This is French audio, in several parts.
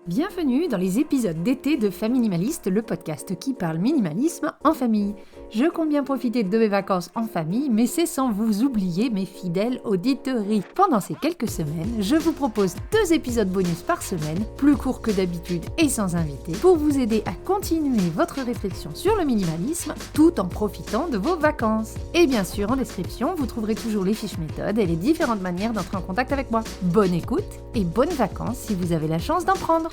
Bienvenue dans les épisodes d'été de Faminimaliste, le podcast qui parle minimalisme en famille. Je compte bien profiter de mes vacances en famille, mais c'est sans vous oublier mes fidèles auditeurs. Pendant ces quelques semaines, je vous propose 2 épisodes bonus par semaine, plus courts que d'habitude et sans invité, pour vous aider à continuer votre réflexion sur le minimalisme tout en profitant de vos vacances. Et bien sûr, en description, vous trouverez toujours les fiches méthodes et les différentes manières d'entrer en contact avec moi. Bonne écoute et bonnes vacances si vous avez la chance d'en prendre.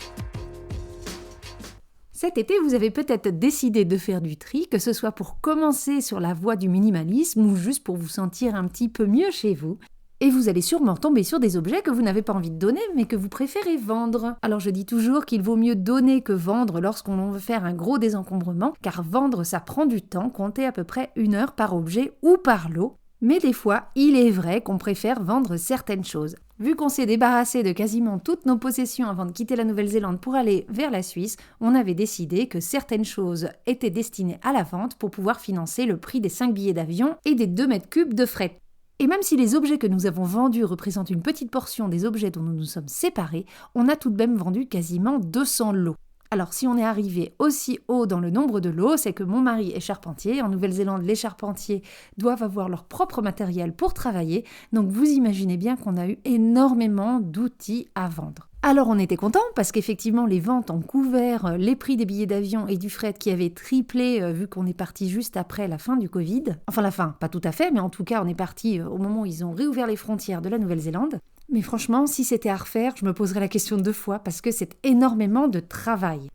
Cet été, vous avez peut-être décidé de faire du tri, que ce soit pour commencer sur la voie du minimalisme ou juste pour vous sentir un petit peu mieux chez vous. Et vous allez sûrement tomber sur des objets que vous n'avez pas envie de donner, mais que vous préférez vendre. Alors je dis toujours qu'il vaut mieux donner que vendre lorsqu'on veut faire un gros désencombrement, car vendre ça prend du temps, comptez à peu près 1 heure par objet ou par lot. Mais des fois, il est vrai qu'on préfère vendre certaines choses. Vu qu'on s'est débarrassé de quasiment toutes nos possessions avant de quitter la Nouvelle-Zélande pour aller vers la Suisse, on avait décidé que certaines choses étaient destinées à la vente pour pouvoir financer le prix des 5 billets d'avion et des 2 mètres cubes de fret. Et même si les objets que nous avons vendus représentent une petite portion des objets dont nous nous sommes séparés, on a tout de même vendu quasiment 200 lots. Alors si on est arrivé aussi haut dans le nombre de lots, c'est que mon mari est charpentier. En Nouvelle-Zélande, les charpentiers doivent avoir leur propre matériel pour travailler. Donc vous imaginez bien qu'on a eu énormément d'outils à vendre. Alors on était contents parce qu'effectivement les ventes ont couvert les prix des billets d'avion et du fret qui avaient triplé vu qu'on est parti juste après la fin du Covid. Enfin la fin, pas tout à fait, mais en tout cas on est parti au moment où ils ont réouvert les frontières de la Nouvelle-Zélande. Mais franchement, si c'était à refaire, je me poserais la question 2 fois parce que c'est énormément de travail.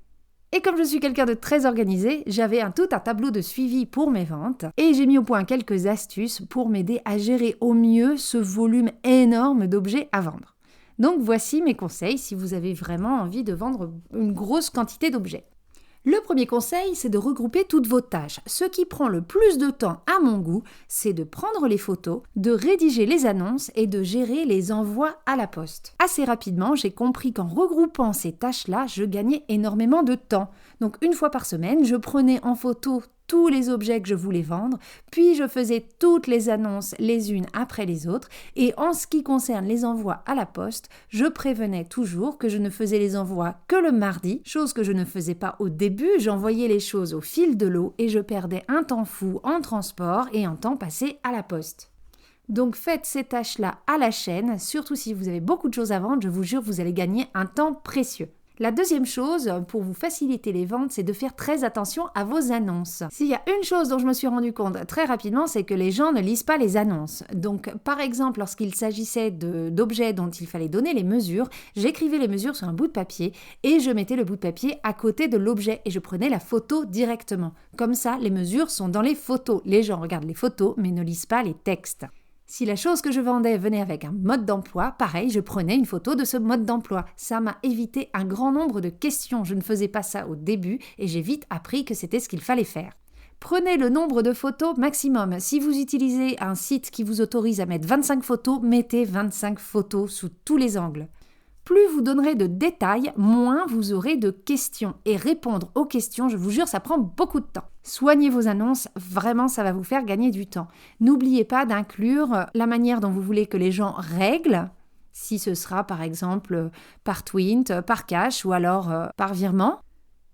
Et comme je suis quelqu'un de très organisé, j'avais tout un tableau de suivi pour mes ventes et j'ai mis au point quelques astuces pour m'aider à gérer au mieux ce volume énorme d'objets à vendre. Donc voici mes conseils si vous avez vraiment envie de vendre une grosse quantité d'objets. Le premier conseil, c'est de regrouper toutes vos tâches. Ce qui prend le plus de temps à mon goût, c'est de prendre les photos, de rédiger les annonces et de gérer les envois à la poste. Assez rapidement, j'ai compris qu'en regroupant ces tâches-là, je gagnais énormément de temps. Donc 1 fois par semaine, je prenais en photo tous les objets que je voulais vendre, puis je faisais toutes les annonces les unes après les autres, et en ce qui concerne les envois à la poste, je prévenais toujours que je ne faisais les envois que le mardi, chose que je ne faisais pas au début, j'envoyais les choses au fil de l'eau et je perdais un temps fou en transport et en temps passé à la poste. Donc faites ces tâches-là à la chaîne, surtout si vous avez beaucoup de choses à vendre, je vous jure, vous allez gagner un temps précieux. La deuxième chose, pour vous faciliter les ventes, c'est de faire très attention à vos annonces. S'il y a une chose dont je me suis rendu compte très rapidement, c'est que les gens ne lisent pas les annonces. Donc, par exemple, lorsqu'il s'agissait d'objets dont il fallait donner les mesures, j'écrivais les mesures sur un bout de papier et je mettais le bout de papier à côté de l'objet et je prenais la photo directement. Comme ça, les mesures sont dans les photos. Les gens regardent les photos mais ne lisent pas les textes. Si la chose que je vendais venait avec un mode d'emploi, pareil, je prenais une photo de ce mode d'emploi. Ça m'a évité un grand nombre de questions. Je ne faisais pas ça au début et j'ai vite appris que c'était ce qu'il fallait faire. Prenez le nombre de photos maximum. Si vous utilisez un site qui vous autorise à mettre 25 photos, mettez 25 photos sous tous les angles. Plus vous donnerez de détails, moins vous aurez de questions. Et répondre aux questions, je vous jure, ça prend beaucoup de temps. Soignez vos annonces, vraiment ça va vous faire gagner du temps. N'oubliez pas d'inclure la manière dont vous voulez que les gens règlent, si ce sera par exemple par Twint, par cash ou alors par virement.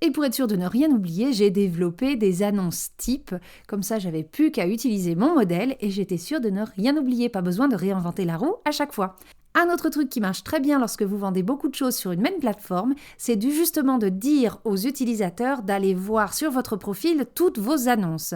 Et pour être sûr de ne rien oublier, j'ai développé des annonces types, comme ça j'avais plus qu'à utiliser mon modèle et j'étais sûre de ne rien oublier, pas besoin de réinventer la roue à chaque fois. Un autre truc qui marche très bien lorsque vous vendez beaucoup de choses sur une même plateforme, c'est justement de dire aux utilisateurs d'aller voir sur votre profil toutes vos annonces.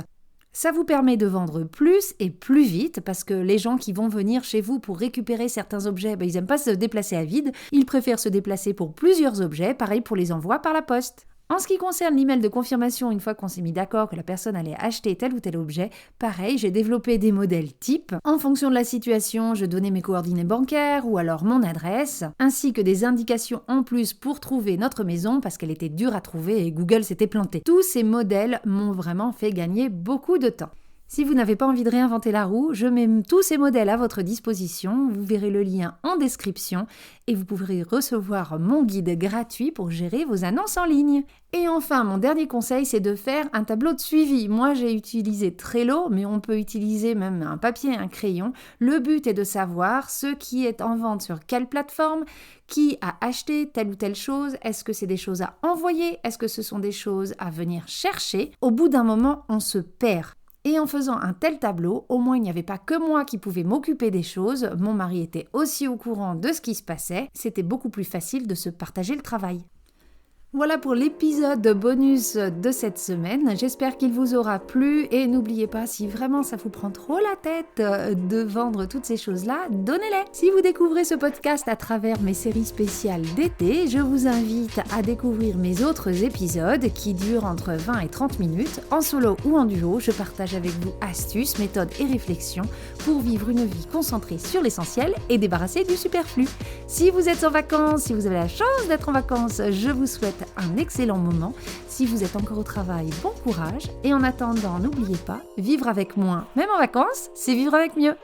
Ça vous permet de vendre plus et plus vite parce que les gens qui vont venir chez vous pour récupérer certains objets, ils n'aiment pas se déplacer à vide, ils préfèrent se déplacer pour plusieurs objets, pareil pour les envois par la poste. En ce qui concerne l'email de confirmation, une fois qu'on s'est mis d'accord que la personne allait acheter tel ou tel objet, pareil, j'ai développé des modèles types. En fonction de la situation, je donnais mes coordonnées bancaires ou alors mon adresse, ainsi que des indications en plus pour trouver notre maison parce qu'elle était dure à trouver et Google s'était planté. Tous ces modèles m'ont vraiment fait gagner beaucoup de temps. Si vous n'avez pas envie de réinventer la roue, je mets tous ces modèles à votre disposition. Vous verrez le lien en description et vous pourrez recevoir mon guide gratuit pour gérer vos annonces en ligne. Et enfin, mon dernier conseil, c'est de faire un tableau de suivi. Moi, j'ai utilisé Trello, mais on peut utiliser même un papier et un crayon. Le but est de savoir ce qui est en vente sur quelle plateforme, qui a acheté telle ou telle chose, est-ce que c'est des choses à envoyer, est-ce que ce sont des choses à venir chercher. Au bout d'un moment, on se perd. Et en faisant un tel tableau, au moins il n'y avait pas que moi qui pouvais m'occuper des choses, mon mari était aussi au courant de ce qui se passait, c'était beaucoup plus facile de se partager le travail. Voilà pour l'épisode bonus de cette semaine. J'espère qu'il vous aura plu et n'oubliez pas, si vraiment ça vous prend trop la tête de vendre toutes ces choses-là, donnez-les. Si vous découvrez ce podcast à travers mes séries spéciales d'été, je vous invite à découvrir mes autres épisodes qui durent entre 20 et 30 minutes. En solo ou en duo, je partage avec vous astuces, méthodes et réflexions pour vivre une vie concentrée sur l'essentiel et débarrassée du superflu. Si vous êtes en vacances, si vous avez la chance d'être en vacances, je vous souhaite un excellent moment. Si vous êtes encore au travail, bon courage. Et en attendant, n'oubliez pas, vivre avec moins, même en vacances, c'est vivre avec mieux.